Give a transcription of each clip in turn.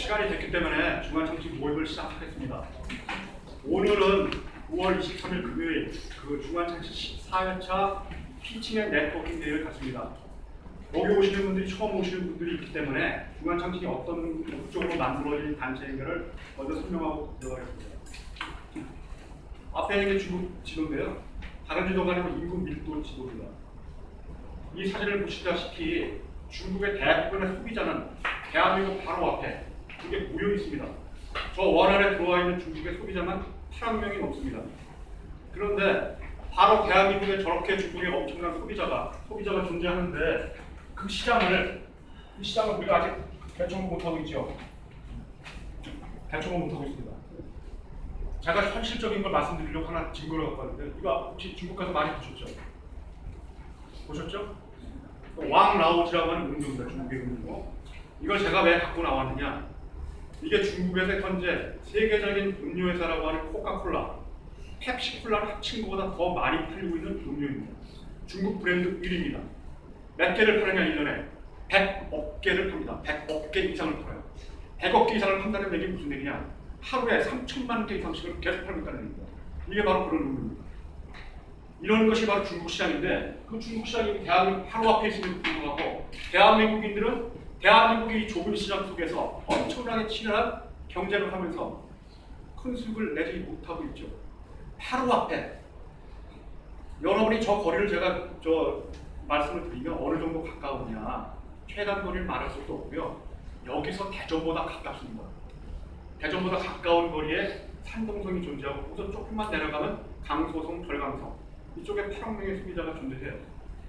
시간이 됐기 때문에 중간청식 모의고사를 시작하겠습니다. 오늘은 9월 23일 금요일 그 중간청식 14회차 피칭 앤 네트워킹 대회를 갖습니다. 여기 오시는 분들이 처음 오시는 분들이 있기 때문에 중간청식이 어떤 목적으로 만들어진 단체인가를 먼저 설명하고 들어가겠습니다. 앞에 있는 중국 지도인데요. 다른 지도가 아니고 인구 밀도 지도입니다. 이 사진을 보시다시피 중국의 대부분의 소비자는 대한민국 바로 앞에 그게 모여 있습니다. 저 원 안에 들어와 있는 중국의 소비자만 8억 명이 넘습니다. 그런데 바로 대한민국에 저렇게 중국의 엄청난 소비자가 존재하는데 그 시장을 우리가 아직 개척을 못하고 있죠. 개척을 못하고 있습니다. 제가 현실적인 걸 말씀드리려고 하나 증거를 갖고 왔는데 이거 혹시 중국 가서 많이 보셨죠? 왕라오지라고 하는 음료입니다. 중국의 음료. 이걸 제가 왜 갖고 나왔느냐? 이게 중국에서 현재 세계적인 음료 회사라고 하는 코카콜라, 펩시콜라를 합친 것보다 더 많이 팔리고 있는 음료입니다. 중국 브랜드 1위입니다. 몇 개를 파느냐 1년에? 100억 개를 팝니다. 100억 개 이상을 팔아요. 100억 개 이상을 판다는 얘기 무슨 얘기냐? 하루에 3천만 개 이상씩을 계속 팔고 있다는 얘기입니다. 이게 바로 그런 음료입니다. 이런 것이 바로 중국 시장인데 그 중국 시장이 대한민국 바로 앞에 있음에도 불구하고 대한민국인들은 대한민국의 이 좁은 시장 속에서 엄청나게 치열한 경쟁을 하면서 큰 수익을 내지 못하고 있죠. 바로 앞에 여러분이 저 거리를 제가 말씀을 드리면 어느 정도 가까우냐 최단 거리를 말할 수도 없고요. 여기서 대전보다 가깝습니다. 대전보다 가까운 거리에 산동성이 존재하고 우선 조금만 내려가면 강소성, 절강성 이쪽에 8억 명의 소비자가 존재해요.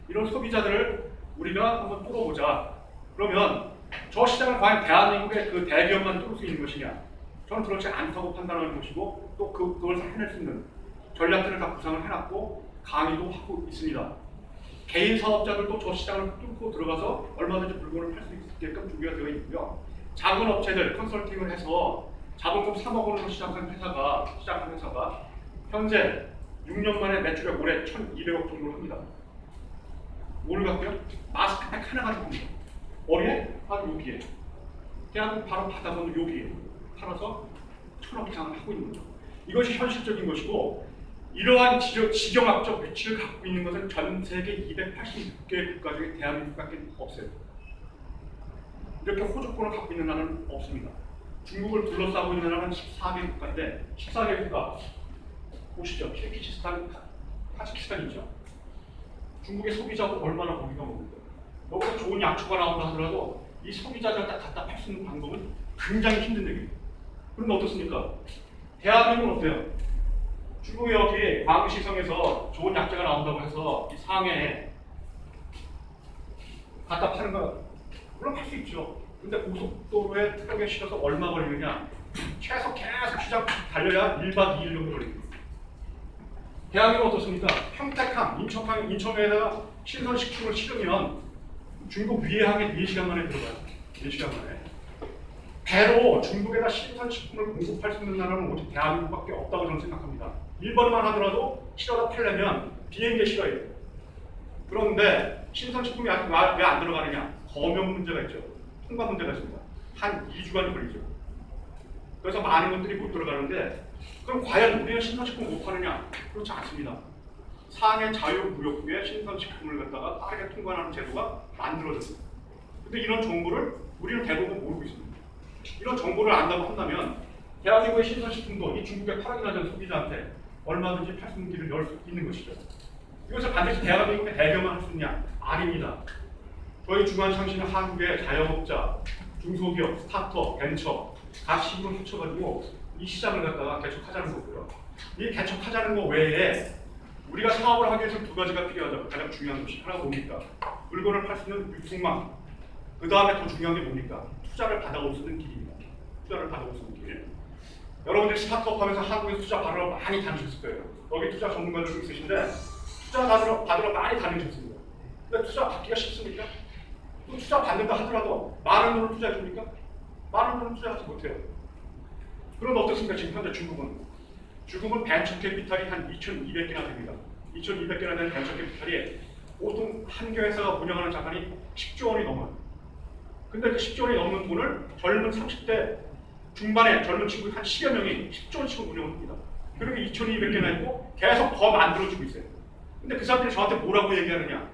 이런 소비자들을 우리가 한번 뚫어보자. 그러면 저 시장을 과연 대한민국의 그 대기업만 뚫을 수 있는 것이냐? 저는 그렇지 않다고 판단하는 것이고 또 그걸 해낼 수 있는 전략들을 다 구상을 해놨고 강의도 하고 있습니다. 개인 사업자들도 저 시장을 뚫고 들어가서 얼마든지 물건을 팔 수 있게끔 준비가 되어 있고요. 작은 업체들 컨설팅을 해서 자본금 3억 원으로 시작한 회사가 현재 6년 만에 매출액 올해 1,200억 정도를 합니다. 뭘 갖고요? 마스크팩 하나 가지고 옵니다. 어디에? 바로 여기에. 대한민국 바로 바다 건너 여기에 팔아서 1,000억 이상을 하고 있는 거죠. 이것이 현실적인 것이고 이러한 지경학적 위치를 갖고 있는 것은 전 세계 286개 국가 중에 대한민국밖에 없어요. 이렇게 호주권을 갖고 있는 나라는 없습니다. 중국을 둘러싸고 있는 나라는 14개 국가인데 14개 국가 보시죠. 키르기스탄, 타지키스탄이죠. 중국의 소비자하고 얼마나 거리가 먼데 여기서 좋은 약초가 나온다 하더라도 이 소비자들 갖다 팔 수 있는 방법은 굉장히 힘든 얘기예요. 그런데 어떻습니까? 대한민국은 어때요? 중국이 여기 광시성에서 좋은 약재가 나온다고 해서 이 상해에 갖다 파는 거 물론 팔 수 있죠. 근데 고속도로에 트럭에 실어서 얼마 걸리느냐? 최소 계속 시장 달려야 1박 2일 정도 걸립니다. 대한민국은 어떻습니까? 평택항, 인천에다가 신선식품을 실으면 중국 위해항에 4시간 만에 들어가요. 4시간 만에. 배로 중국에다 신선식품을 공급할 수 있는 나라는 오직 대한민국밖에 없다고 저는 생각합니다. 일본만 하더라도 실어다 팔려면 비행기에 실어야 돼요. 그런데 신선식품이 왜 안 들어가느냐? 검역 문제가 있죠. 통관 문제가 있습니다. 한 2주간이 걸리죠. 그래서 많은 것들이 못 들어가는데 그럼 과연 우리는 신선식품 못 파느냐? 그렇지 않습니다. 상해 자유무역부에 신선식품을 갖다가 빠르게 통관하는 제도가 만들어졌습니다. 근데 이런 정보를 우리는 대부분 모르고 있습니다. 이런 정보를 안다고 한다면 대한민국의 신선식품도 이 중국의 8억이나 되는 소비자한테 얼마든지 팔 수 있는 길을 열 수 있는 것이죠. 이것을 반드시 대한민국의 대기업만 할 수 있느냐? 아닙니다. 저희 중간청식은 한국의 자영업자, 중소기업, 스타트업, 벤처 같이 힘을 합쳐가지고 이 시장을 갖다가 개척하자는 거고요. 이 개척하자는 거 외에 우리가 사업을 하기 위해서 두 가지가 필요하죠. 가장 중요한 것이 하나가 뭡니까? 물건을 팔 수 있는 유통망. 그 다음에 더 중요한 게 뭡니까? 투자를 받아올 수 있는 길입니다. 투자를 받아올 수 있는 길. 여러분들이 스타트업 하면서 한국에서 투자 받으러 많이 다니셨을 거예요. 여기 투자 전문가들 있으신데 투자 받으러 많이 다니셨습니다. 근데 투자 받기가 쉽습니까? 또 투자 받는다 하더라도 많은 돈을 투자해 줍니까? 많은 돈을 투자하지 못해요. 그럼 어떻습니까? 지금 현재 중국은 벤처 캐피탈이 한 2,200개나 됩니다. 2,200개나 되는 벤처 캐피탈이 보통 한 개 회사가 운영하는 자산이 10조 원이 넘어요. 근데 그 10조 원이 넘는 돈을 젊은 30대 중반에 젊은 친구 한 10여 명이 10조 원씩을 운영을 합니다. 그리고 2,200개나 있고 계속 더 만들어주고 있어요. 근데 그 사람들이 저한테 뭐라고 얘기하느냐?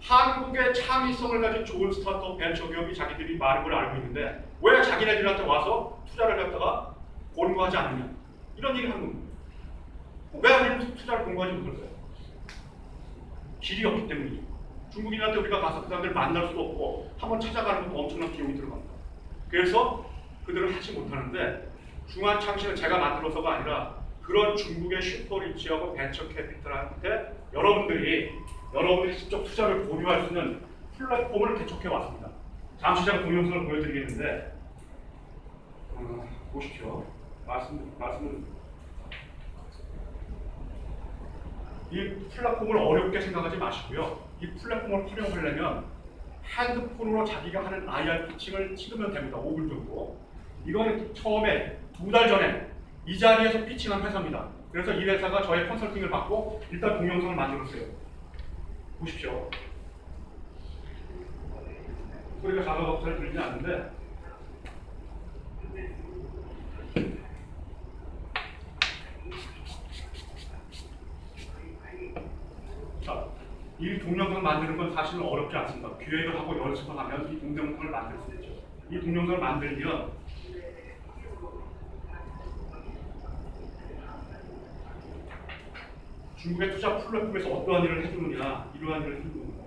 한국의 창의성을 가진 좋은 스타트업 벤처기업이 자기들이 많은 걸 알고 있는데 왜 자기네들한테 와서 투자를 갖다가 권고하지 않느냐? 이런 얘기를 하는 겁니다. 왜 우리는 투자를 권고하지 못할까요? 길이 없기 때문이죠. 중국인한테 우리가 가서 그 사람들을 만날 수도 없고 한번 찾아가는 것도 엄청난 비용이 들어갑니다. 그래서 그들을 하지 못하는데 중앙창신을 제가 만들어서가 아니라 그런 중국의 슈퍼리치하고 벤처 캐피탈한테 여러분들이 직접 투자를 보류할 수 있는 플랫폼을 개척해 왔습니다. 잠시 제가 동영상을 보여드리겠는데 보십시오. 말씀을 이 플랫폼을 어렵게 생각하지 마시고요. 이 플랫폼을 활용하려면 핸드폰으로 자기가 하는 IR 피칭을 찍으면 됩니다. 5분 정도. 이거는 처음에 2달 전에 이 자리에서 피칭한 회사입니다. 그래서 이 회사가 저의 컨설팅을 받고 일단 동영상을 만들었어요. 보십시오. 소리가 작아서 잘 들리지 않는데 자, 이 동영상 만드는 건 사실은 어렵지 않습니다. 기획을 하고 연습을 하면 이 동영상을 만들 수 있죠. 이 동영상을 만들면 중국의 투자 플랫폼에서 어떠한 일을 해주느냐, 이러한 일을 해주는 겁니다.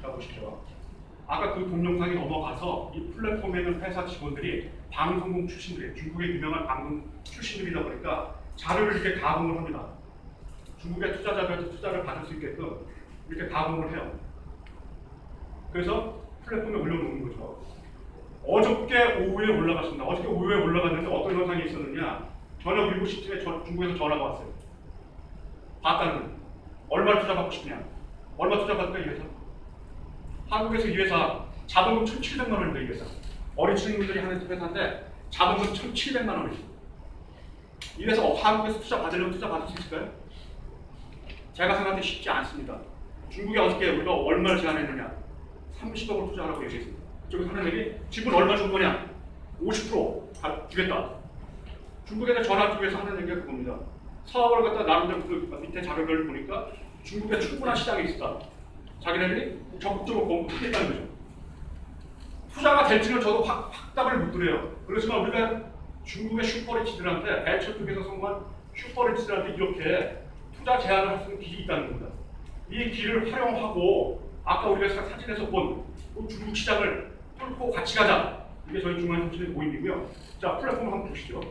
자, 보십시오. 아까 그 동영상이 넘어가서 이 플랫폼에 있는 회사 직원들이 방송국 출신들이 중국의 유명한 방송 출신들이다 보니까 자료를 이렇게 가공을 합니다. 중국의 투자자들한테 투자를 받을 수 있게끔 이렇게 가공을 해요. 그래서 플랫폼에 올려놓는 거죠. 어저께 오후에 올라갔습니다. 어저께 오후에 올라갔는데 어떤 현상이 있었느냐? 저녁 7시쯤에 중국에서 전화가 왔어요. 봤다는 거예요. 얼마를 투자받고 싶냐? 얼마 투자받을까 이 회사? 한국에서 이 회사 자본금 1,700만 원입니다. 이 회사. 어린 친구들이 하는 회사인데 자본금 1,700만 원이죠. 이 회사 한국에서 투자 받으려면 투자 받을 수 있을까요? 제가 생각할 때 쉽지 않습니다. 중국에 어저께 우리가 얼마를 제안했느냐? 30억을 투자하라고 얘기했습니다. 그쪽에서 하는 얘기, 지분 얼마 준 거냐? 50% 주겠다. 중국에서 전화 쪽에서 하는 얘기가 그겁니다. 사업을 갖다 나름대로 그 밑에 자료를 보니까 중국에 충분한 시장이 있다. 자기네들이 적극적으로 공부하겠다는 거죠. 투자가 될지는 저도 확답을 못 드려요. 그렇지만 우리가 중국의 슈퍼리치들한테 벤처 쪽에서 성공한 슈퍼리치들한테 이렇게 투자 제안을 할 수 있는 길이 있다는 겁니다. 이 길을 활용하고 아까 우리가 사진에서 본 중국 시장을 뚫고 같이 가자. 이게 저희 중앙정치의 모임이고요. 자, 플랫폼을 한번 보시죠.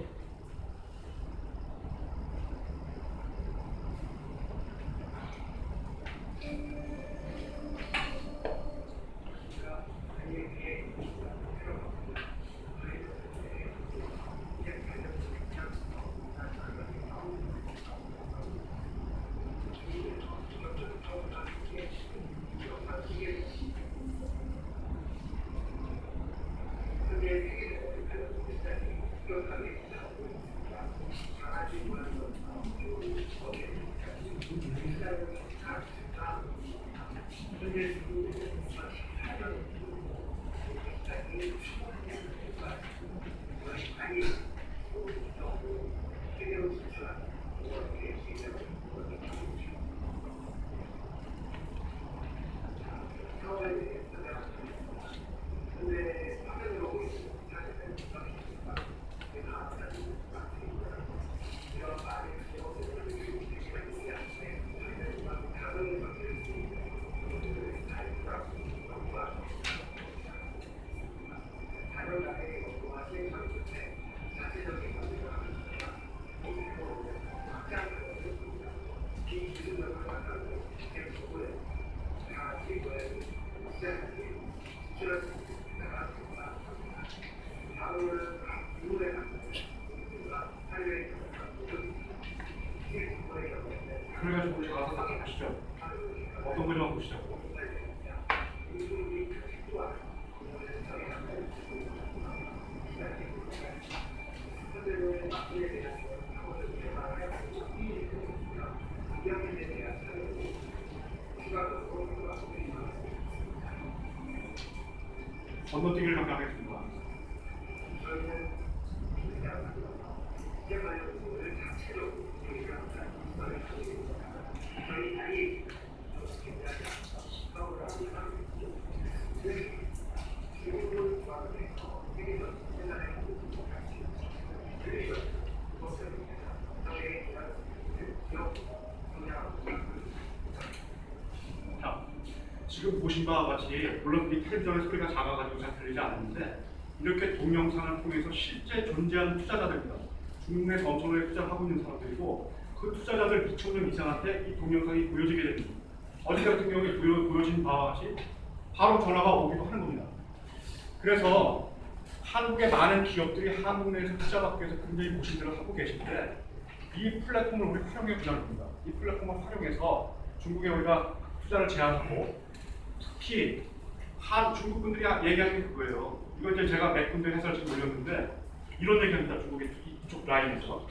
그래가지고 우리 가서 딱 보시죠. 어떤 거냐고 보시죠. 건너뛰기를 강조하겠습니다. 지금 보신 바와 같이 물론 이 텔레비전의 소리가 작아가지고 잘 들리지 않는데 이렇게 동영상을 통해서 실제 존재하는 투자자들입니다. 중국에서 엄청나게 투자를 하고 있는 사람들이고 그 투자자들 2,000명 이상한테 이 동영상이 보여지게 됩니다. 어제 같은 경우에 보여진 바와 같이 바로 전화가 오기도 하는 겁니다. 그래서 한국의 많은 기업들이 한국 내에서 투자받기 위해서 굉장히 모심들을 하고 계신데 이 플랫폼을 우리 활용해 보자는 겁니다. 이 플랫폼을 활용해서 중국에 우리가 투자를 제한하고 특히 중국 분들이 얘기하는 게 그거예요. 이거 이제 제가 몇 군데 해설 지금 올렸는데 이런 얘기합니다. 중국의 이쪽 라인에서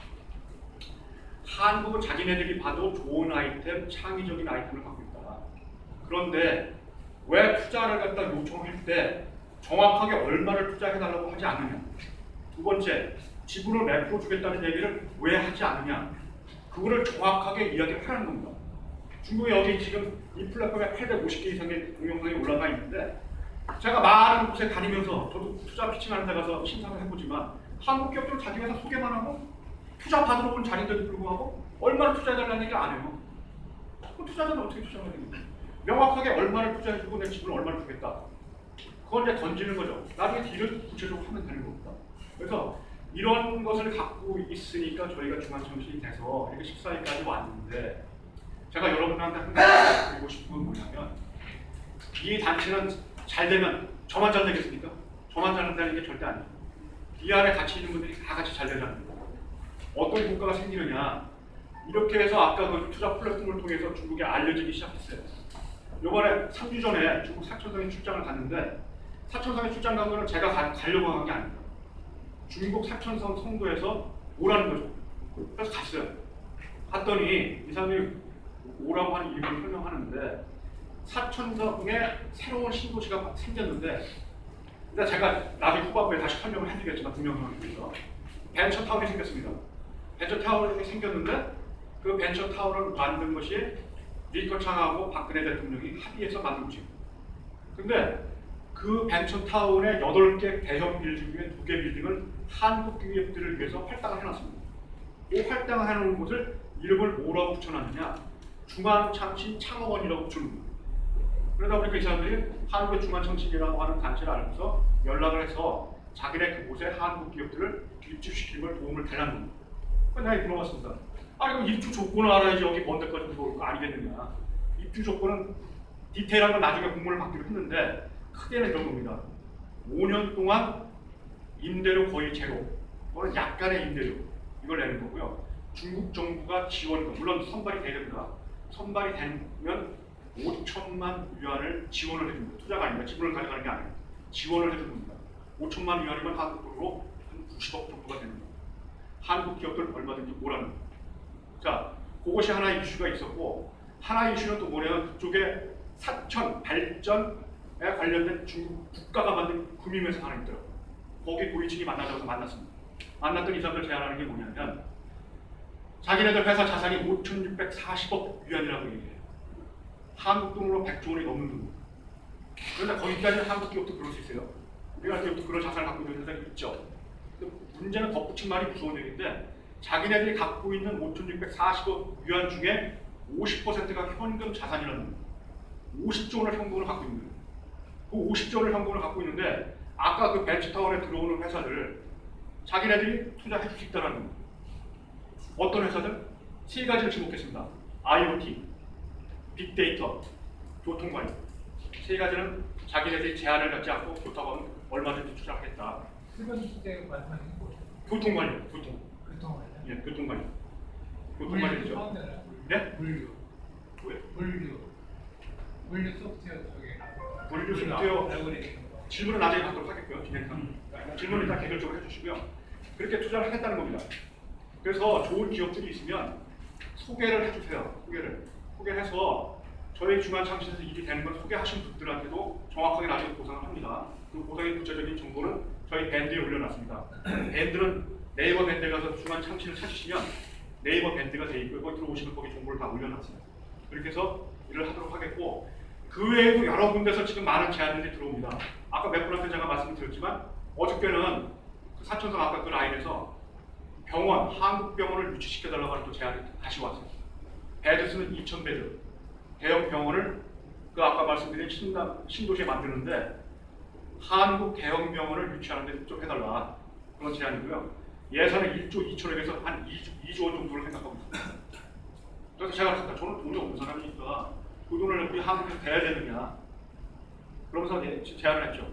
한국은 자기네들이 봐도 좋은 아이템, 창의적인 아이템을 갖고 있다. 그런데 왜 투자를 갖다 요청할 때 정확하게 얼마를 투자해달라고 하지 않느냐. 두 번째, 지분을 몇 프로 주겠다는 얘기를 왜 하지 않느냐. 그거를 정확하게 이야기를 하는 겁니다. 중국에 여기 지금 이 플랫폼에 850개 이상의 동영상이 올라가 있는데 제가 많은 곳에 다니면서 저도 투자 피칭하는 데 가서 심사를 해보지만 한국 기업들 자기 회사 소개만 하고 투자 받으러 온 자리인데도 불구하고 얼마를 투자해달라는 얘기를 안 해요. 그럼 투자자는 어떻게 투자해야 되는지 명확하게 얼마를 투자해주고 내 지분을 얼마를 주겠다. 그건 이제 던지는 거죠. 나중에 딜을 구체적으로 하면 되는 겁니다. 그래서 이런 것을 갖고 있으니까 저희가 중앙청신이 돼서 이렇게 14일까지 왔는데 제가 여러분한테 한 가지 드리고 싶은 건 뭐냐면 이 단체는 잘 되면 저만 잘 되겠습니까? 저만 잘 된다는 게 절대 아니에요. 이 안에 같이 있는 분들이 다 같이 잘 되자는 거예요. 어떤 국가가 생기느냐 이렇게 해서 아까 그 투자 플랫폼을 통해서 중국에 알려지기 시작했어요. 이번에 3주 전에 중국 사천성에 출장을 갔는데 사천성에 출장 간 거는 제가 가려고 한 게 아닙니다. 중국 사천성 성도에서 오라는 거죠. 그래서 갔어요. 갔더니 이 사람이 오라고 하는 이유를 설명하는데 사천성에 새로운 신도시가 생겼는데 근데 제가 나중에 후반부에 다시 설명을 해드리겠지만 동영상을 통해서 벤처타운이 생겼습니다. 벤처타운이 생겼는데 그 벤처타운을 만든 것이 리커창하고 박근혜 대통령이 합의해서 만든 것이에요. 근데 그 벤처타운의 8개 대형 빌딩 중에 2개 빌딩을 한국 기업들을 위해서 할당을 해놨습니다. 이 할당을 해놓은 곳을 이름을 뭐라고 붙여놨느냐 중앙창신 창업원이라고 붙여놓은 거예요. 그러다 보니까 이 사람들이 한국의 중앙창신이라고 하는 단체를 알고서 연락을 해서 자기네 그곳에 한국 기업들을 입주시키는 걸 도움을 달라는 겁니다. 그래서 내가 물어봤습니다. 아니 그럼 입주 조건을 알아야지 여기 먼 데까지 들어올 거 아니겠느냐. 입주 조건은 디테일한 건 나중에 공문을 받기로 했는데 크게는 이런 겁니다. 5년 동안 임대료 거의 제로 또는 약간의 임대료 이걸 내는 거고요. 중국 정부가 지원, 물론 선발이 돼야 됩니다. 선발이 되면 5천만 위안을 지원을 해줍니다. 투자가 아닙니다. 지분을 가져가는 게 아니에요. 지원을 해주는 겁니다. 5천만 위안이면 한국 돈으로 한 90억 정도가 되는 겁니다. 한국 기업들 얼마든지 오라는 겁니다. 자, 그것이 하나의 이슈가 있었고 하나의 이슈는 또 뭐냐면 그쪽에 사천 발전에 관련된 중국 국가가 만든 금융회사 하나 있더라고요. 거기 고위층이 만나자고 만났습니다. 만났던 이 사람들 제안하는 게 뭐냐면 자기네들 회사 자산이 5,640억 위안이라고 얘기해요. 한국 돈으로 100조 원이 넘는 돈입니다. 그런데 거기까지 한국 기업도 그럴 수 있어요. 우리나라 기업도 그런 자산을 갖고 있는 회사가 있죠. 문제는 덧붙인 말이 무서운 얘기인데 자기네들이 갖고 있는 5,640억 위안 중에 50%가 현금 자산이라는 겁니다. 50조 원의 현금을 갖고 있는 거예요. 그 50조 원의 현금을 갖고 있는데 아까 그 벤처타운에 들어오는 회사들을 자기네들이 투자해 줄 수 있다는 겁니다. 어떤 회사들? 세 가지를 지목했습니다. IoT, 빅데이터, 교통관리. 세 가지는 자기네들이 제한을 갖지 않고 좋다고 하면 얼마든지 투자하겠다. 세 번째 말씀하신 거 교통관리, 교통. 교통관리. 예, 교통관리. 교통관리죠. 네? 물류. 왜? 물류 소프트웨어 쪽에. 물류 소프트웨어 질문은 나중에 받도록 하겠고요. 진행상. 질문을 일단 개별적으로 해주시고요. 그렇게 투자를 하겠다는 겁니다. 그래서 좋은 기업들이 있으면 소개를 해주세요. 소개해서 저희 중앙창신에서 일이 되는 걸 소개하신 분들한테도 정확하게 나중에 보상을 합니다. 그 보상의 구체적인 정보는 저희 밴드에 올려놨습니다. 밴드는 네이버 밴드에 가서 중앙창신을 찾으시면 네이버 밴드가 돼 있고 거기 들어오시면 거기 정보를 다 올려놨습니다. 그렇게 해서 일을 하도록 하겠고 그 외에도 여러 군데서 지금 많은 제안들이 들어옵니다. 아까 몇 분한테 제가 말씀드렸지만 어저께는 그 사천성 아까 그 라인에서 병원, 한국병원을 유치시켜달라고 하는 또 제안이 다시 왔어요. 베드 수는 2,000베드, 대형 병원을 그 아까 말씀드린 신도시에 만드는데 한국 대형 병원을 유치하는 데 좀 해달라 그런 제안이고요. 예산은 1조 2천억에서 한 2조 원 정도를 생각하고 있습니다. 그래서 제가 그랬습니다. 저는 돈이 없는 사람이니까 그 돈을 우리 한국에서 대야 되느냐 그러면서 제안을 했죠.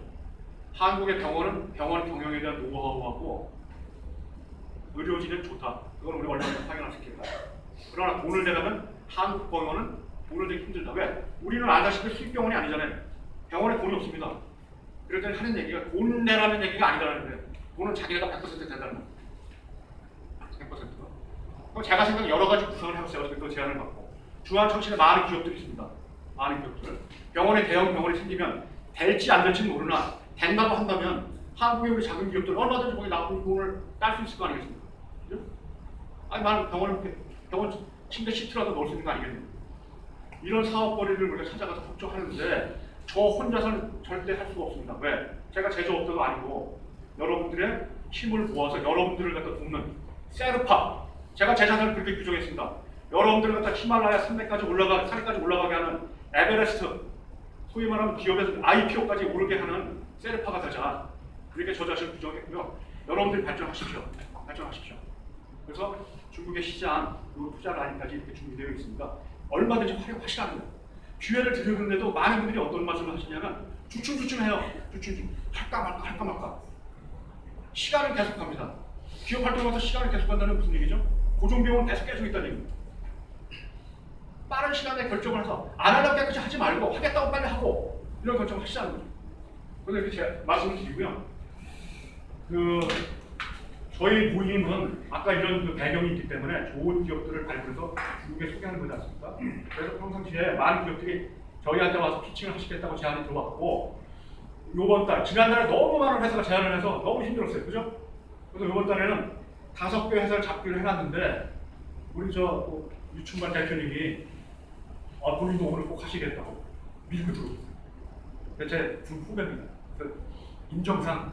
한국의 병원은 병원 경영에 대한 노하우하고 의료진은 좋다. 그건 우리 얼마나 확인할 수 있겠다. 그러나 돈을 대려면 한국 병원은 돈을 대기 힘들다. 왜? 우리는 아다시피 수입병원이 아니잖아요. 병원에 돈이 없습니다. 그럴 때 하는 얘기가 돈 내라는 얘기가 아니라는 거예요. 돈은 자기네가 100% 된다는 거예요. 100%가. 그럼 제가 생각 여러 가지 구성을 해봤어요. 그 제안을 받고 중앙청신에 많은 기업들이 있습니다. 많은 기업들. 병원에 대형 병원이 생기면 될지 안 될지는 모르나 된다고 한다면 한국의 우리 작은 기업들 얼마든지 거기 나쁜 돈을 딸 수 있을 거 아니겠습니까? 그죠? 아니 나는 병원 침대 시트라도 넣을 수 있는 거 아니겠느냐? 이런 사업거리를 우리가 찾아가서 걱정하는데 저 혼자서는 절대 할 수가 없습니다. 왜? 제가 제조업자도 아니고 여러분들의 힘을 모아서 여러분들을 갖다 돕는 세르파 제가 제 자산을 그렇게 규정했습니다. 여러분들을 갖다 히말라야 산까지 올라가게 하는 에베레스트 소위 말하면 기업에서 IPO까지 오르게 하는 세르파가 되자 그렇게 저 자신을 규정했고요. 여러분들이 발전하십시오. 그래서 중국의 시장 그리고 투자 라인까지 이렇게 준비되어 있습니다. 얼마든지 활용하시라는 거예요. 기회를 드리는데도 많은 분들이 어떤 말씀을 하시냐면 주춤주춤해요. 할까 말까. 시간은 계속 갑니다. 기업 활동하면서 시간을 계속 간다는 무슨 얘기죠? 고정비용은 계속 있다는 얘기입니다. 빠른 시간에 결정을 해서 안 하려고 깨끗이 하지 말고 하겠다고 빨리 하고 이런 결정을 하시자는 거죠. 그래서 이렇게 제가 말씀을 드리고요. 저희 모임은 아까 이런 배경이 있기 때문에 좋은 기업들을 발굴해서 중국에 소개하는 거지 않습니까? 그래서 평상시에 많은 기업들이 저희한테 와서 피칭을 하시겠다고 제안이 들어왔고 요번 달, 지난달에 너무 많은 회사가 제안을 해서 너무 힘들었어요. 그죠? 그래서 요번 달에는 5개 회사를 잡기로 해놨는데 우리 유충반 대표님이 본인도 오늘 꼭 하시겠다고 밀고 들어오셨어요. 제 두 후배입니다. 그래서 인정상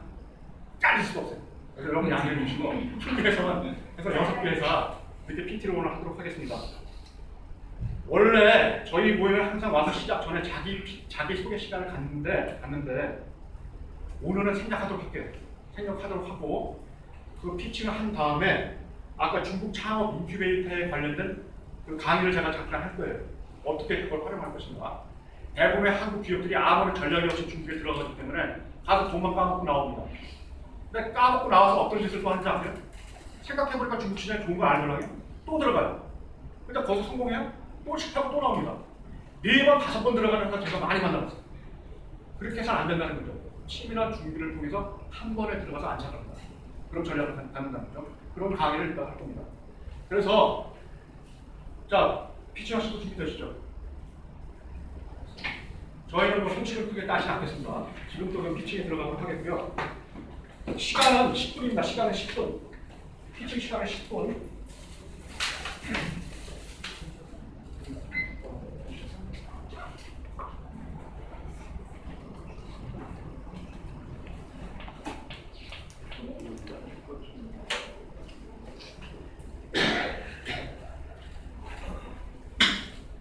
잘릴 수가 없어요. 그래서 여러분 양해해 주시고 한국에서만 해서 6개 회사 이렇게 PT를 오늘 하도록 하겠습니다. 원래 저희 모임에 항상 와서 시작 전에 자기 소개 시간을 갖는데 오늘은 생략하도록 할게요. 생략하도록 하고 그 피칭을 한 다음에 아까 중국 창업 인큐베이터에 관련된 그 강의를 제가 잠깐 할 거예요. 어떻게 그걸 활용할 것인가. 대부분의 한국 기업들이 아무런 전략이 없이 중국에 들어가기 때문에 가서 돈만 까먹고 나옵니다. 근데 까먹고 나와서 어떤 짓을 또 하는지 아세요? 생각해보니까 중국 시장이 좋은 거 알더라고요. 또 들어가요. 근데 거기서 성공해요? 또 실패하고 또 나옵니다. 4번, 5번 들어가는 회사 제가 많이 만나봤어요. 그렇게 해서는 안 된다는 거죠. 치밀한 준비를 통해서 한 번에 들어가서 안 차갑니다. 그런 전략을 갖는다는 거죠. 그런 강의를 일단 할 겁니다. 그래서 자, 피칭하시고 준비되시죠? 저희는 뭐 손실을 크게 따지 않겠습니다. 지금부터 피칭에 들어가도록 하겠고요. 시간은 10분입니다. 시간은 10분. 피칭 시간은 10분.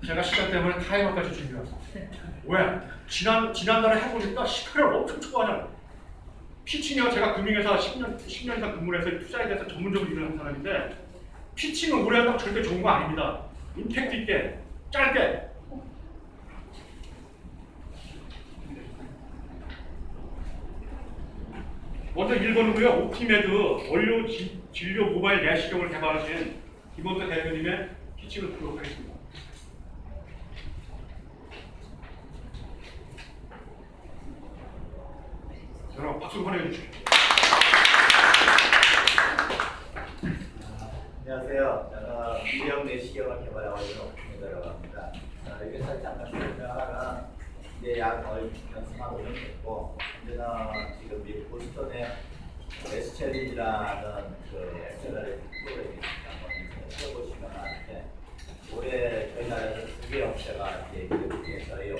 제가 시간 때문에 타이머까지 준비해왔어요. 왜? 지난달에 해보니까 시간을 엄청 초과하잖아요. 피칭이요, 제가 금융회사 10년 이상 근무를 해서 투자에 대해서 전문적으로 일을 한 사람인데 피칭은 오래 한다고 절대 좋은 거 아닙니다. 임팩트 있게, 짧게. 먼저 1번은요, 옵티메드 원료 진료 모바일 내시경을 개발하신 김원태 대표님의 피칭을 듣도록 하겠습니다. 여러분 박수 보내주십시오. 안녕하세요. 저는 유형 내시경을 개발하고 있는 옵티메드라고 합니다. 이 회사 잠깐 설명하면 이제 약 거의 연수만 5년 됐고, 현재는 지금 미국 보스턴에 에스첼린이라는 그 엑셀러레이터 프로그램이 있습니다. 한번 찾아보시면 아는데, 올해 저희 나라에서 2개 업체가 이제 있는데 저희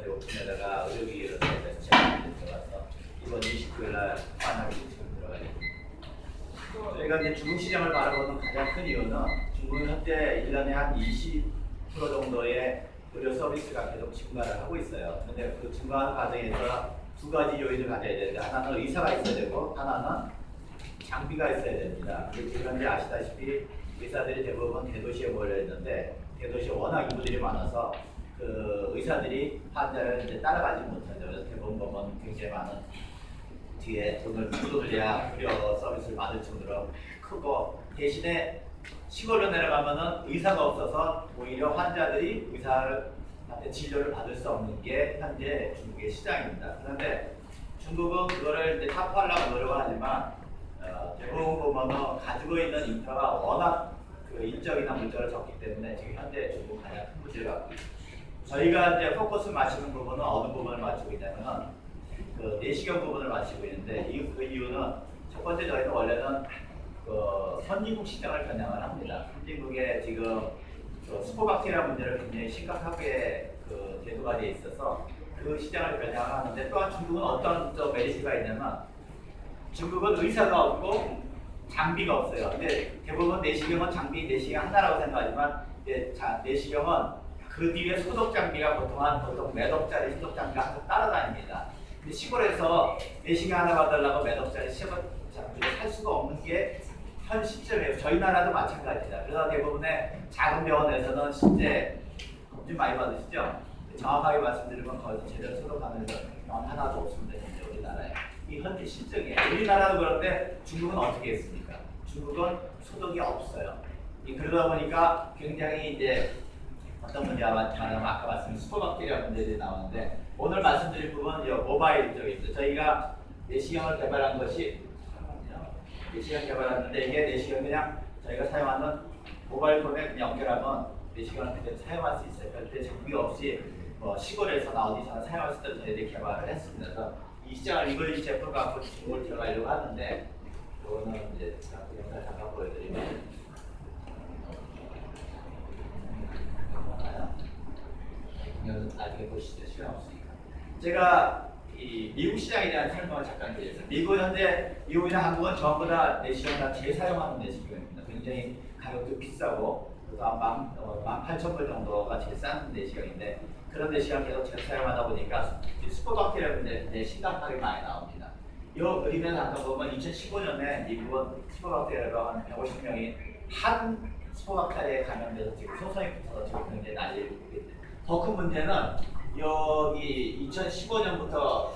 옵티메드가 의료기기를 에스첼린에 들어가서 이번 29일 날 환하게 지금 들어가야 됩니다. 저희가 이제 중국 시장을 바라보는 가장 큰 이유는 중국은 현재 1년에 한 20% 정도의 의료 서비스가 계속 지금 증가를 하고 있어요. 근데 그 증가하는 과정에서 두 가지 요인을 가져야 되는데 하나는 의사가 있어야 되고 하나는 장비가 있어야 됩니다. 근데 지금 현재 아시다시피 의사들이 대부분 대도시에 몰려 있는데 대도시에 워낙 인구들이 많아서 그 의사들이 환자를 이제 따라가지 못하죠. 그래서 대부분 보면 굉장히 많은 뒤에 돈을 들여야 의료 서비스를 받을 정도로 크고 대신에 시골로 내려가면은 의사가 없어서 오히려 환자들이 의사한테 진료를 받을 수 없는 게 현재 중국의 시장입니다. 그런데 중국은 그거를 이제 타파하려고 노력을 하지만 대부분 보면은 가지고 있는 인프라가 워낙 그 인적이나 물적으로 적기 때문에 지금 현재 중국 가장 큰 문제가 갖고 있습니다. 저희가 이제 포커스 맞추는 부분은 어느 부분을 맞추고 있냐면은 그 내시경 부분을 맞추고 있는데 그 이유는 첫 번째 저희는 원래는 그 선진국 시장을 겨냥을 합니다. 선진국에 지금 그 스포박테리아 문제를 굉장히 심각하게 그 대두가 돼 있어서 그 시장을 겨냥을 하는데 또한 중국은 어떤 또 메리트가 있냐면 중국은 의사가 없고 장비가 없어요. 근데 대부분 내시경은 장비 내시경 하나라고 생각하지만 내시경은 그 뒤에 소독 장비가 보통 몇 억짜리 소독 장비가 항상 따라다닙니다. 근데 시골에서 내시경 하나 받으려고 몇 억짜리 소독 장비를 살 수가 없는 게 현 시점이에요. 저희 나라도 마찬가지입니다. 그래서 대부분의 작은 병원에서는 실제 검진 많이 받으시죠? 정확하게 말씀드리면 거기서 제대로 소독하는 병원 하나도 없습니다. 현재 우리나라에. 이 현재 실정이에요. 우리나라도 그런데 중국은 어떻게 했습니까? 중국은 소독이 없어요. 그러다 보니까 굉장히 이제 어떤 문제가 많냐면 아까 말씀드린 스포박테리아 문제들이 나오는데 오늘 말씀드릴 부분은 모바일 쪽입니다. 저희가 내시경을 개발한 것이 내시경 개발했는데 이게 내시경 그냥 저희가 사용하는 모바일 폰에 그냥 연결하면 내시경을 그대로 사용할 수 있어요. 별도의 장비 없이 뭐 시골에서나 어디서나 사용할 수 있도록 저희들이 개발을 했습니다. 그래서 이 시장을 이 제품 갖고 중국을 들어가려고 하는데 이거는 이제 영상 잠깐 보여드리면 이건 나중에 보시죠. 시간 없으니까. 제가 이 미국 시장에 대한 설명을 잠깐 드리겠습니다. 미국이나 한국은 전부 다 내시경 다 재사용하는 내시경입니다. 굉장히 가격도 비싸고 그래서 18,000불 정도가 제일 싼 내시경인데 그런 내시경 계속 재사용하다 보니까 스포박테리아 문제 심각하게 많이 나옵니다. 이 그림에서 아까 보면 2015년에 미국은 스포박테리아가 한 150명이 한 스포박테리아에 감염돼서 지금 소송이 붙어서 지금 굉장히 난리를 부르고 있습니다. 더 큰 문제는 여기 2015년부터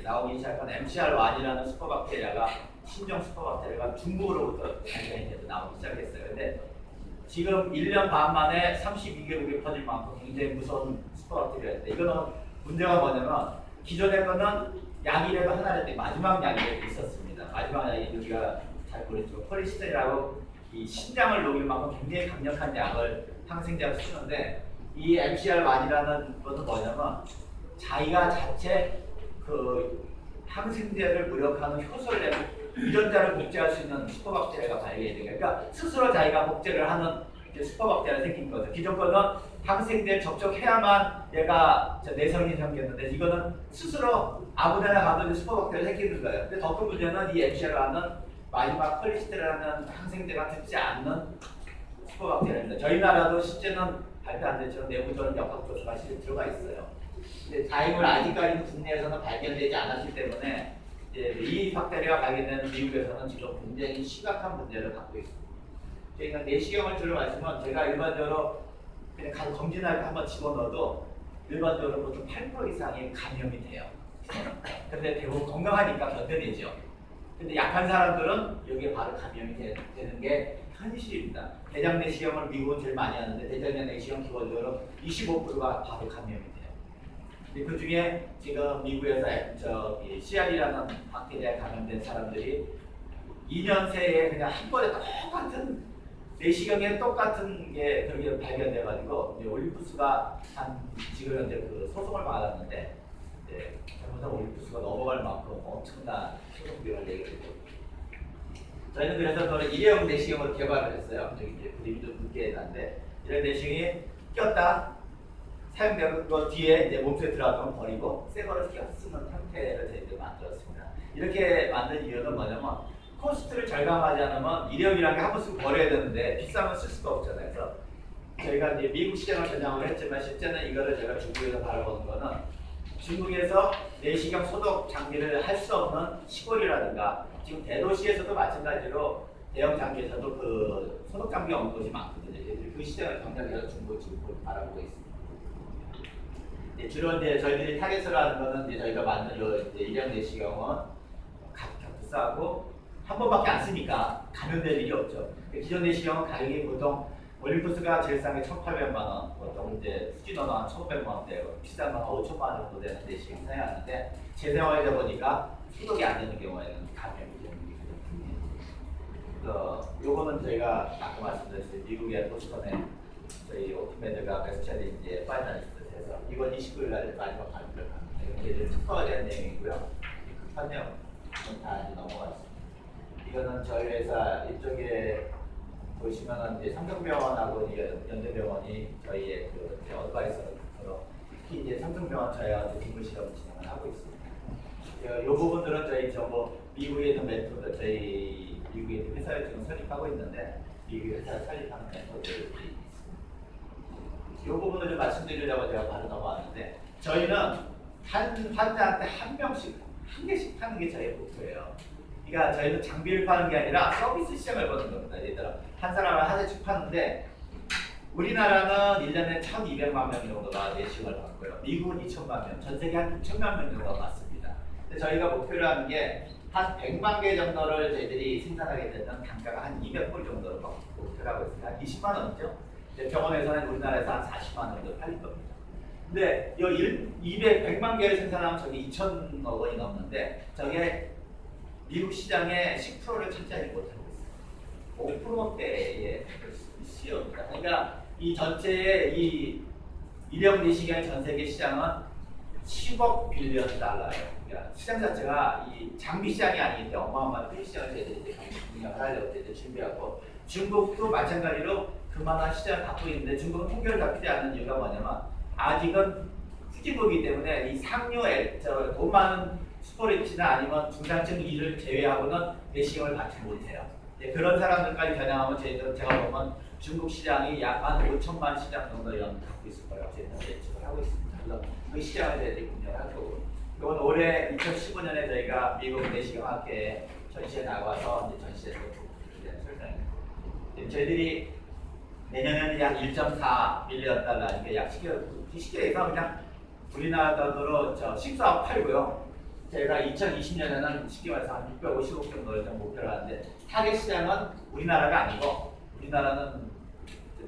나오기 시작한 MCR1이라는 스포박테리아가 신종 스포박테리아가 중국으로부터 발견이 돼서 나오기 시작했어요. 근데 지금 1년 반 만에 32개국에 퍼질 만큼 굉장히 무서운 스포박테리아인데 이거는 문제가 뭐냐면 기존의 거는 약이라도 하나라도 마지막 약이라도 있었습니다. 마지막 약이 우리가 잘 모르지만 폴리스테린이라고 이 신장을 녹일 만큼 굉장히 강력한 약을 항생제를 쓰는데 이 MCR1이라는 것은 뭐냐면 자기가 자체 그 항생제를 무력하는 효소를 내고 유전자를 복제할 수 있는 슈퍼박테리아가 발견이 돼요. 그러니까 스스로 자기가 복제를 하는 슈퍼박테리아가 생긴 거죠. 기존 거는 항생제를 접촉해야만 얘가 내성이 생겼는데 이거는 스스로 아무데나 가도 슈퍼박테리아가 생기는 거예요. 근데 더 큰 문제는 이 MCR1은 마지막 콜리스테롤이라는 항생제가 듣지 않는 슈퍼박테리아입니다. 저희 나라도 실제는 발표 안 됐지만 내부적인 역학조사가 실제 들어가 있어요. 근데 다행히 아직까지는 국내에서는 발견되지 않았기 때문에 이제 이 박테리아가 발견되는 미국에서는 지금 굉장히 심각한 문제를 갖고 있습니다. 저희가 내시경을 들어 말씀은 제가 일반적으로 그냥 가서 검진할 때 한번 집어넣어도 일반적으로 보통 8% 이상이 감염이 돼요. 근데 대부분 건강하니까 견뎌내죠. 근데 약한 사람들은 여기에 바로 감염이 되는 게 현실입니다. 대장 내시경을 미국은 제일 많이 하는데 대장 내시경 기본적으로 25%가 바로 감염이 돼요. 그 중에 지금 미국에서 CR이라는 박테리아에 감염된 사람들이 2년 새에 그냥 한 번에 똑같은 내시경에 똑같은 게 그렇게 발견돼가지고 올림푸스가 지금 현재 그 소송을 받았는데 잘못하면 올림푸스가 넘어갈 만큼 엄청난 소송 비용을 내게 되고 저희는 그래서 그걸 일회용 내시경을 개발을 했어요. 저기 이제 그림이 좀 굵게 났는데 이런 내시경이 꼈다 사용되는 거 뒤에 이제 몸속에 들어가면 버리고 새 거를 쓰는 형태를 저희들 만들었습니다. 이렇게 만든 이유는 뭐냐면 코스트를 절감하지 않으면 일회용이라는 게 한 번 쓰고 버려야 되는데 비싸면 쓸 수가 없잖아요. 그래서 저희가 이제 미국 시장을 전향을 했지만 실제는 이거를 제가 중국에서 바라보는 거는 중국에서 내시경 소독 장비를 할 수 없는 시골이라든가 지금 대도시에서도 마찬가지로 대형 장비에서도 그 소독 장비 없는 곳이 많거든요. 그 시장을 경쟁해서 중국 지금 바라보고 있습니다. 주로 이제 저희들이 타겟을 하는 거는 이제 저희가 만든 요 이제 일형 내시경은 가격도 싸고 한 번밖에 안 쓰니까 감염될 일이 없죠. 기존 내시경은 가격이 보통 올림푸스가 제일 싼 게 1,800만 원, 보통 이제 후지노는 한 1,500만 원대, 비싼 건 5천만 원 정도 되는 내시경 사용하는데 재생활이다 보니까 소독이 안 되는 경우에는 감염이 되는 게 큽니다. 요거는 저희가 아까 말씀드렸듯이 미국의 보스턴에 저희 오티메드가 베스트 챌린지의 파이널리스트에서 이번 29일 날 마지막 발표를 합니다. 이게 특화가 된 내용이고요. 급한 내용은 다 이제 넘어갔습니다. 이거는 저희 회사 이쪽에 보시면은 이제 삼성병원하고 연대병원이 저희의 그 어드바이서로 특히 이제 삼성병원 저희가 뒷물 실험을 진행을 하고 있습니다. 이 부분들은 저희 전부 미국에 있는 멘토들 저희 미국에 있는 회사를 지금 설립하고 있는데 미국 회사를 설립하는 멘토들이 있습니다. 이 부분을 좀 말씀드리려고 제가 바로 넘어왔는데 저희는 한 환자한테 한 개씩 파는 게 저희 목표예요. 그러니까 저희는 장비를 파는 게 아니라 서비스 시장을 보는 겁니다. 예를 들어 한 사람을 한 대씩 파는데 우리나라는 1년에 1,200만 명 정도가 내시경을 받고요. 미국은 2천만 명, 전 세계 한 6천만 명 정도가 받습니다. 근데 저희가 목표로 하는 게 한 100만 개 정도를 저희들이 생산하게 되면 단가가 한 200불 정도로 목표로 하고 있습니다. 한 20만 원이죠. 병원에서는 우리나라에서 한 40만 원 정도 팔릴 겁니다. 근데 이 100만 개를 생산하면 저기 2천억 원이 넘는데 저게 미국 시장의 10%를 차지하지 못하고 있어요. 5%대의 시효입니다. 그러니까 이 전체의 이 일형 내시경의 전 세계 시장은 10억 빌리언 달러예요. 그러니까 시장 자체가 이 장비 시장이 아니기 때문에 어마어마한 큰 시장을 저희들이 이제 운영을 하려고 저희들 준비하고 중국도 마찬가지로 그만한 시장을 갖고 있는데 중국은 통계를 잡히지 않는 이유가 뭐냐면 아직은 후진국이기 때문에 이 상류에 돈 많은 슈퍼리치나 아니면 중산층 일을 제외하고는 내시경을 받지 못해요. 네, 그런 사람들까지 겨냥하면 저희들은 제가 보면 중국 시장이 약 한 5천만 시장 정도 갖고 있을 거라고 저희는 예측을 하고 있습니다. 그래서 그 시장을 저희들이 운영을 할 거고 이건 올해 2015년에 저희가 미국 내시경학회 전시에 나가서 이제 전시에서 설명입니다. 저희들이 내년에는 약 1.4 밀리언 달러, 그러니까 약 시계에서 그냥 우리나라 돈으로 식사업 팔고요. 저희가 2020년에는 쉽게 말해서 한 650억 정도를 목표로 하는데 타겟 시장은 우리나라가 아니고 우리나라는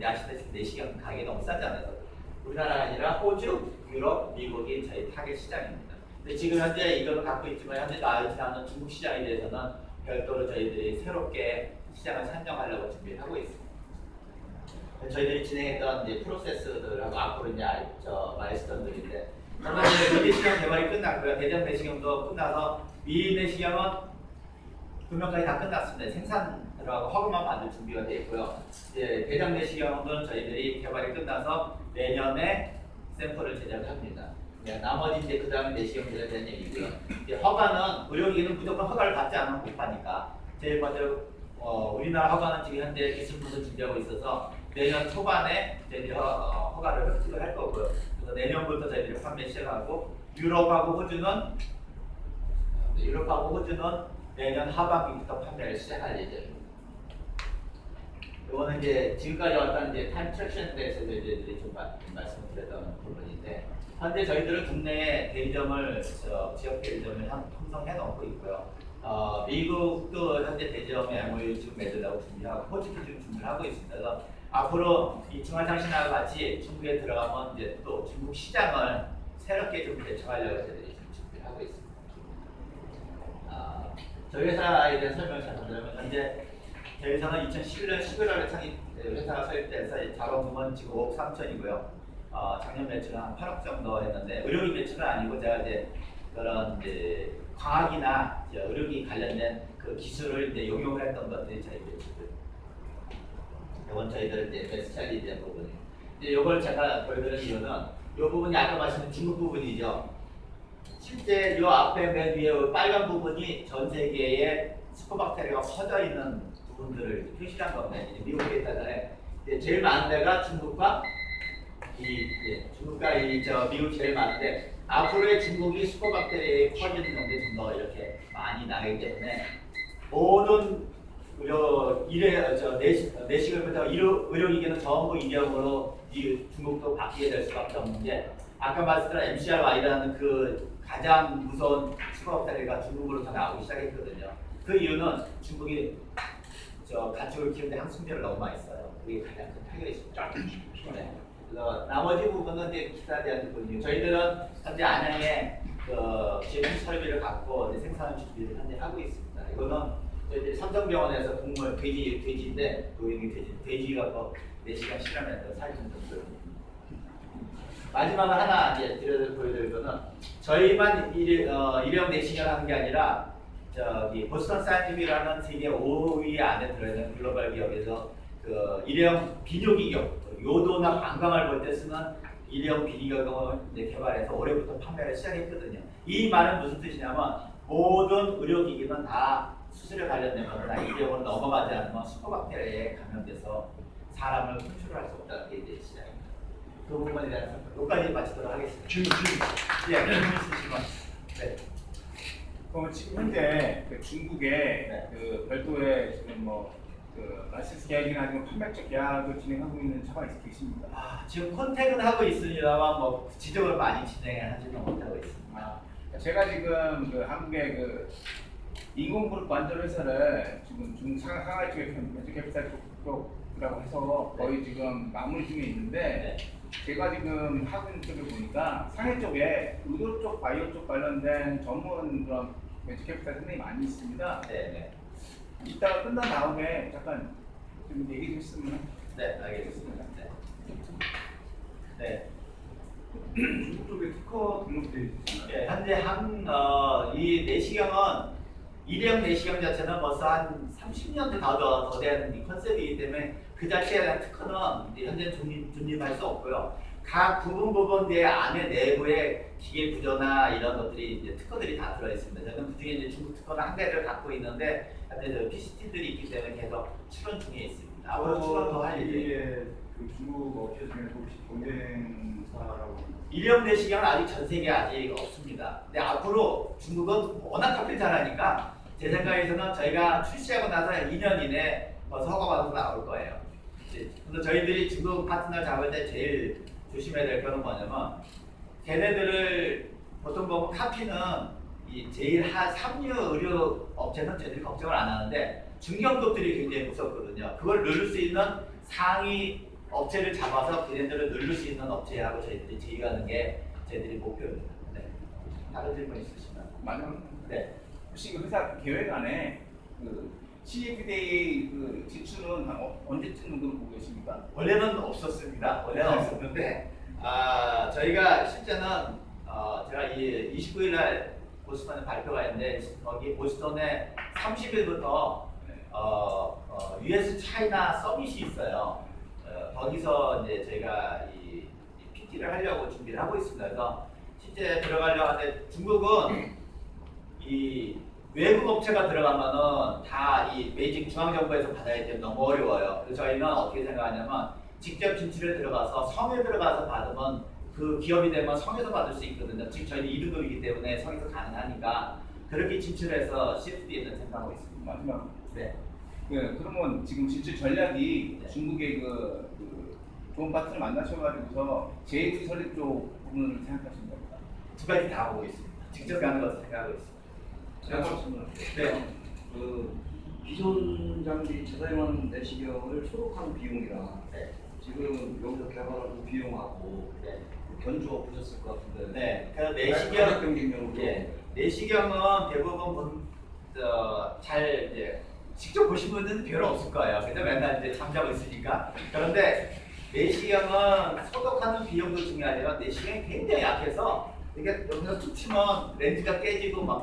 아시다시피 내시경 가격이 너무 싸지 않아서 우리나라가 아니라 호주, 유럽, 미국이 저희 타겟 시장입니다. 근데 지금 현재 이거는 갖고 있지만 현재 나아지지 않는 중국 시장에 대해서는 별도로 저희들이 새롭게 시장을 산정하려고 준비를 하고 있습니다. 저희들이 진행했던 이제 프로세스들하고 앞으로 이제 마일스톤들인데 저는 이제 미래 시경 개발이 끝났고요. 대전 내시경도 끝나서 미래 내시경은 금년까지 다 끝났습니다. 생산 들어가고 허가만 만들 준비가 되어 있고요. 이제 대전 내시경은 저희들이 개발이 끝나서 내년에 샘플을 제작합니다. 나머지 이제 그 다음에 내시경 제작된 얘기고요. 이제 허가는 의료기기는 무조건 허가를 받지 않으면 못 파니까 제일 먼저 우리나라 허가는 지금 현재 기술부서 준비하고 있어서 내년 초반에 저희들이 허가를 획득을 할 거고요. 그래서 내년부터 저희들이 판매 시작하고 유럽하고 호주는 내년 하반기부터 판매를 시작할 예정입니다. 이거는 이제 지금까지 왔던 이제 타임 트랙션에 대해서 저희들이 좀 말씀드렸던 부분인데 현재 저희들은 국내에 대리점을 지역 대리점을 형성해 놓고 있고요. 미국도 현재 대리점 MOU 지금 맺으려고 준비하고 호주도 지금 준비를 하고 있습니다. 그래서 앞으로 이 중화상신하고 같이 중국에 들어가면 이제 또 중국 시장을 새롭게 좀 대처하려고 저희들이 지금 준비를 하고 있습니다. 저희 회사에 대한 설명을 잠깐드리면 현재 저희 회사는 2011년 11월에 회사가 설립돼서 자본금은 지금 5억 3천이고요. 작년 매출은 한 8억 정도 했는데 의료기 매출은 아니고 제가 이제 그런 이제 과학이나 이제 의료기 관련된 그 기술을 이제 용용을 했던 것들이 저희 매출들. 이건 저희들 이제 베스트 챌린지 된 부분이에요. 이제 이걸 제가 보여드리는 이유는 이 부분이 아까 말씀드린 중국 부분이죠. 실제 이 앞에 맨 위에 빨간 부분이 전 세계에 슈퍼박테리아가 퍼져 있는 부분들을 표시한 겁니다. 미국 데이터에 제일 많은 데가 중국과 중국과 미국 제일 많은데 앞으로의 중국이 슈퍼박테리아의 퍼지는 정도에 좀 더 이렇게 많이 나기 때문에 모든 내시경부터 의료기기는 전부 일형으로 중국도 바뀌게 될 수밖에 없는 게 아까 말씀드린 MCR-Y라는 그 가장 무서운 슈퍼박테리아가 중국으로 더 나오기 시작했거든요. 그 이유는 중국이 가축을 키우는데 항생제를 너무 많이 써요. 그게 가장 큰 타격이십니다. 네. 그래서 나머지 부분은 이제 기사에 대한 부분이고 저희들은 현재 안양에 제품 설비를 갖고 생산 준비를 현재 하고 있습니다. 이거는 저희 삼성병원에서 동물 돼지인데 돼지가 4시간 실험해서 사진 정도. 마지막으로 하나 이제 보여드릴 거는 저희만 일형 내시경을 하는 게 아니라 보스턴 사이언티픽이라는 세계 5위 안에 들어있는 글로벌 기업에서 일형 비뇨기경 요도나 방광을 볼 때 쓰는 일형 비뇨기경을 개발해서 올해부터 판매를 시작했거든요. 이 말은 무슨 뜻이냐면 모든 의료기기는 다 수술에 관련된 거나 일형으로 넘어가지 않으면 슈퍼박테리아에 감염돼서 사람을 컨트롤할 수 없다는 게 이제 시작입니다. 그 부분에 대해서 여기까지 마치도록 하겠습니다. 질문. 질문 있으시면. 네. 지금 현재 중국에 네. 별도의 지금 라이센스 계약이나 아니면 판매적 계약을 진행하고 있는 차가 있습니다. 지금 컨택은 하고 있습니다만 구체적으로 많이 진행하지는 못하고 있습니다. 제가 지금 한국의 인공그룹 만들 회사를 지금 중상하이 쪽에 벤처캐피탈 쪽이라고 해서 거의 지금 마무리 중에 있는데 제가 지금 하고 있는 쪽을 보니까 상해 쪽에 의료 쪽, 바이오 쪽 관련된 전문 그런 벤처캐피탈 상당히 많이 있습니다. 네. 이따가 끝난 다음에 잠깐 좀 얘기 좀 했으면. 네, 알겠습니다. 네. 중국 쪽에 특허 등록되어 있으신가요? 네, 현재 이 내시경은 일형 내시경 자체는 벌써 한 30년대 더 된 컨셉이기 때문에 그 자체에 대한 특허는 현재 존립할 수 없고요. 각 부분 내 안에 내부에 기계 구조나 이런 것들이 이제 특허들이 다 들어 있습니다. 저는 그중에 이제 중국 특허는 한 개를 갖고 있는데 현재 PCT들이 있기 때문에 계속 출원 중에 있습니다. 앞으로 출원 더 할 예정입니다. 그 중국 업체 중에서 혹시 경쟁사라고? 일형 내시경은 아직 전 세계에 아직 없습니다. 근데 앞으로 중국은 워낙 커피 잘하니까 제 생각에서는 저희가 출시하고 나서 2년 이내에 허가받아서 나올 거예요. 그래서 저희들이 중국 파트너 잡을 때 제일 조심해야 될 거는 뭐냐면 걔네들을 보통 보면 카피는 제일 삼류 의료 업체는 저희들이 걱정을 안 하는데 중견급들이 굉장히 무섭거든요. 그걸 누를 수 있는 상위 업체를 잡아서 걔네들을 누를 수 있는 업체하고 저희들이 제휴하는 게 저희들이 목표입니다. 네. 다른 질문 있으시면? 마지막. 네. 혹시 그 회사 계획 안에 CFDA 지출은 언제쯤 정도로 보고 계십니까? 원래는 없었습니다. 원래는 없었는데 저희가 실제는 제가 29일 날 보스턴에 발표가 있는데 거기 보스턴에 30일부터 US 차이나 서밋이 있어요. 거기서 이제 저희가 이 PT를 하려고 준비를 하고 있습니다. 그래서 실제 들어가려고 하는데 중국은 이 외국 업체가 들어가면은 다 이 베이징 중앙정부에서 받아야 되면 너무 어려워요. 그래서 저희는 어떻게 생각하냐면 직접 진출에 들어가서 성에 들어가서 받으면 그 기업이 되면 성에서 받을 수 있거든요. 지금 저희는 2등급이기 때문에 성에서 가능하니까 그렇게 진출해서 CFD에는 생각하고 있습니다. 마지막. 네. 그러면 지금 진출 전략이 네. 중국의 좋은 파트를 만나셔가지고서 JV 설립 쪽 부분을 생각하시는 겁니다. 두 가지 다 하고 있습니다. 직접 가는 것을 생각하고 있습니다. 제가 말씀드릴게요. 네. 기존 장비 재사용하는 내시경을 소독하는 비용이랑 네. 지금 여기서 개발하는 비용하고 네. 견주어 보셨을 것 같은데. 네. 그래서 가격 경쟁력으로. 예. 내시경은 대부분 잘 이제 직접 보신 분들은 별로 없을 거예요. 그래서 맨날 이제 잠자고 있으니까. 그런데 내시경은 소독하는 비용도 중요하지만 내시경이 굉장히 약해서 이게 여기서 툭 치면 렌즈가 깨지고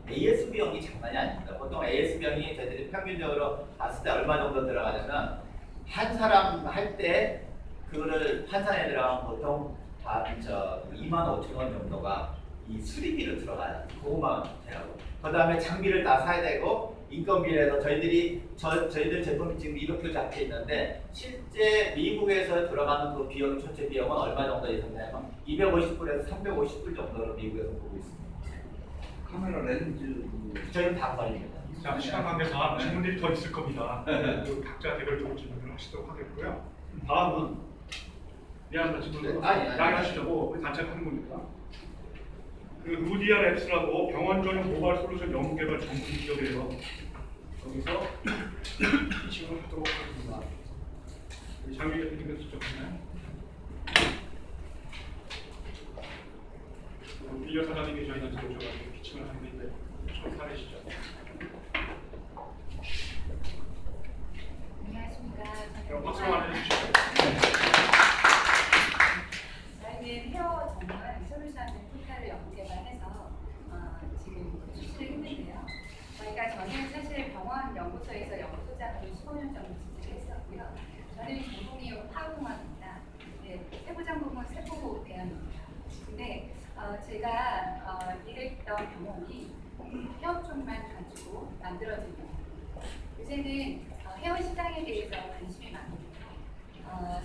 AS 비용이 장난이 아닙니다. 보통 AS 비용이 저희들이 평균적으로 봤을 때 얼마 정도 들어가냐면 한 사람 할 때 그거를 판산에 들어가면 보통 다 25,000원 정도가 이 수리비로 들어가요. 그거만 해라고. 그 다음에 장비를 다 사야 되고 인건비라서 저희들 제품이 지금 이렇게 잡혀 있는데 실제 미국에서 들어가는 그 비용 전체 비용은 얼마 정도 예상되냐면 250불에서 350불 정도로 미국에서 보고 있습니다. 카메라 렌즈 저희는 다 걸립니다. 자, 시간 관계상 질문들이 더 있을 겁니다. 그 각자 개별적으로 질문을 하시도록 하겠고요. 다음은 미안합니다. 질문으로 아니. 양해하시려고 우리 단체 하는 겁니다. 그 루디아 랩스라고 병원 전용 모바일 솔루션 연구 개발 전문 기업이에요. 여기서 피칭을 하도록 하겠습니다. 우리 장미 대표님께서 직접 하나요? 빌려 사장님이 저희한테 오셔가지고 피칭을 하는 건데 좀 사례시죠. 안녕하십니까. 그럼 박수 한번 해주시죠. 저희는 헤어 전문 솔루션을 포탈을 연구 개발해서 지금 출시를 했는데요. 저는 사실 병원 연구소에서 연구소장으로 15년 정도 진행을 했었고요. 저는 전공이 화학공학입니다. 네, 세부 전공은 세포 대학입니다. 근데 제가 일했던 병원이 헤어 쪽만 가지고 만들어진 병원입니다. 요새는 헤어 시장에 대해서 관심이 많습니다.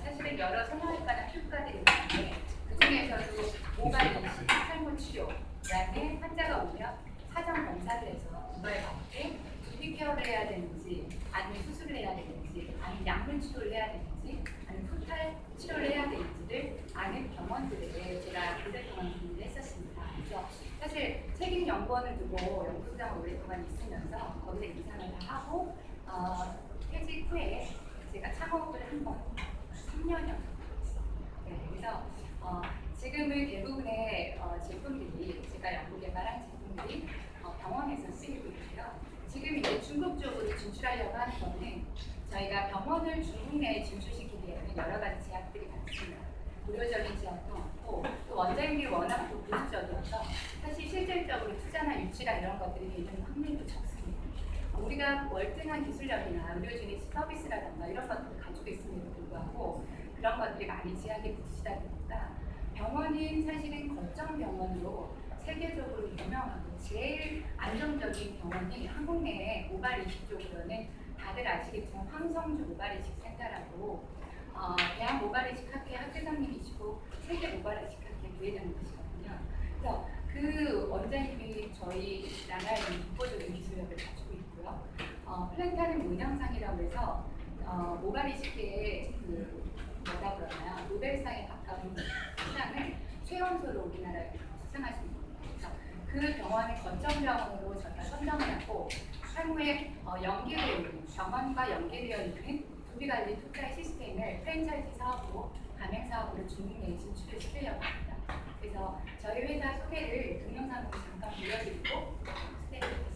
사실은 여러 성형외과나 피부과들이 있는데 그 중에서도 모발 이식, 탈모 치료, 그다음에 환자가 오면 사전 검사를 해서 모발 관계 두피 케어를 해야 되는지, 아니면 수술을 해야 되는지, 아니면 약물 치료를 해야 되는지, 아니면 후탈 치료를 해야 되는지를 아는 병원들에 제가 오랫동안 근무를 했었습니다. 그래서 사실 책임 연구원을 두고 연구소장을 오랫동안 있으면서 거기서 임상을 다 하고 퇴직 후에 제가 창업을 한번 3년여 네, 그래서 지금은 대부분의 제품들이 제가 연구 개발한 제품들이 병원에서 쓰이고 있고요. 지금 이제 중국 쪽으로 진출하려고 하는 거는 저희가 병원을 중국 내에 진출시키기에는 여러 가지 제약들이 많습니다. 의료적인 제약도 많고 또 원장님이 워낙 또 보수적이어서 사실 실질적으로 투자나 유치나 이런 것들이 되는 확률도 적습니다. 우리가 월등한 기술력이나 의료진의 서비스라든가 이런 것들을 가지고 있음에도 불구하고 그런 것들이 많이 제약에 부딪히다 보니까 병원은 사실은 거점 병원으로 세계적으로 유명하고 제일 안정적인 병원이 한국 내에 모발 이식 쪽으로는 다들 아시겠지만 황성주 모발 이식 센터라고 대한 모발 이식 학회 학회장님이시고 세계 모발 이식 학회 부회장님이시거든요. 그래서 그 원장님이 저희 나라의 독보적인 기술력을 가지고 있고요. 플랜타는 문양상이라고 해서 모발 이식계의 뭐라 그러나요? 노벨상에 가까운 상을 최연소로 우리나라에 수상하신 겁니다. 그 병원의 거점 병원으로 저희가 선정을 하고 향후에 연계되어 있는 병원과 연계되어 있는 두피관리 투자 시스템을 프랜차이즈 사업으로 가맹 사업으로 중국 내에 진출을 시키려고 합니다. 그래서 저희 회사 소개를 동영상으로 잠깐 보여드리고 스테이지겠습니다.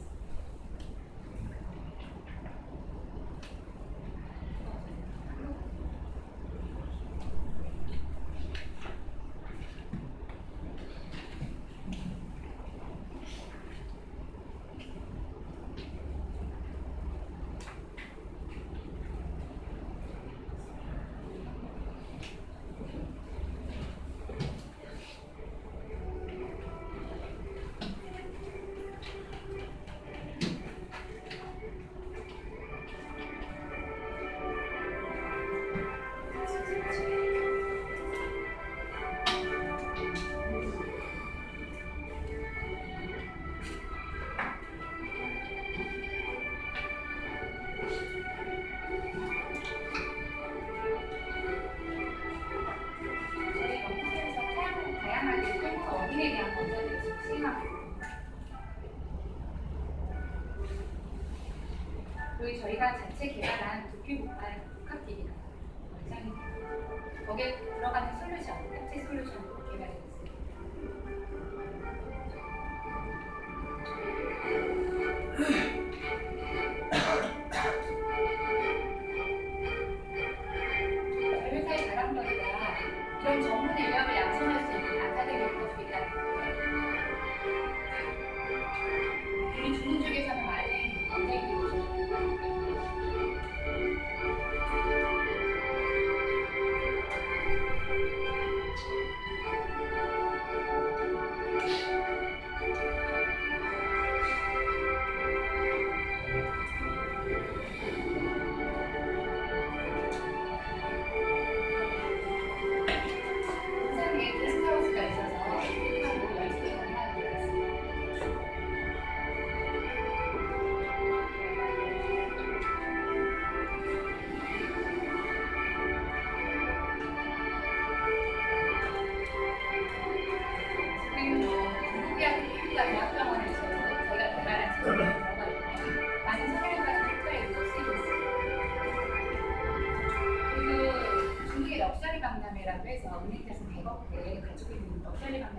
그리고 저희가 자체 개발한 두피 모발 복합기기가 거기에 들어가는 솔루션, 액체 솔루션도 개발했습니다. 저희 회사의 자랑거리가 이런 전문 인력을 양성할 수 있는 아카데미 모습이다. 우리 중국 쪽에서는 많은 원장님이죠. 방향이라고 해서 은행에서 100억대 가지고 있는 럭셔리 방향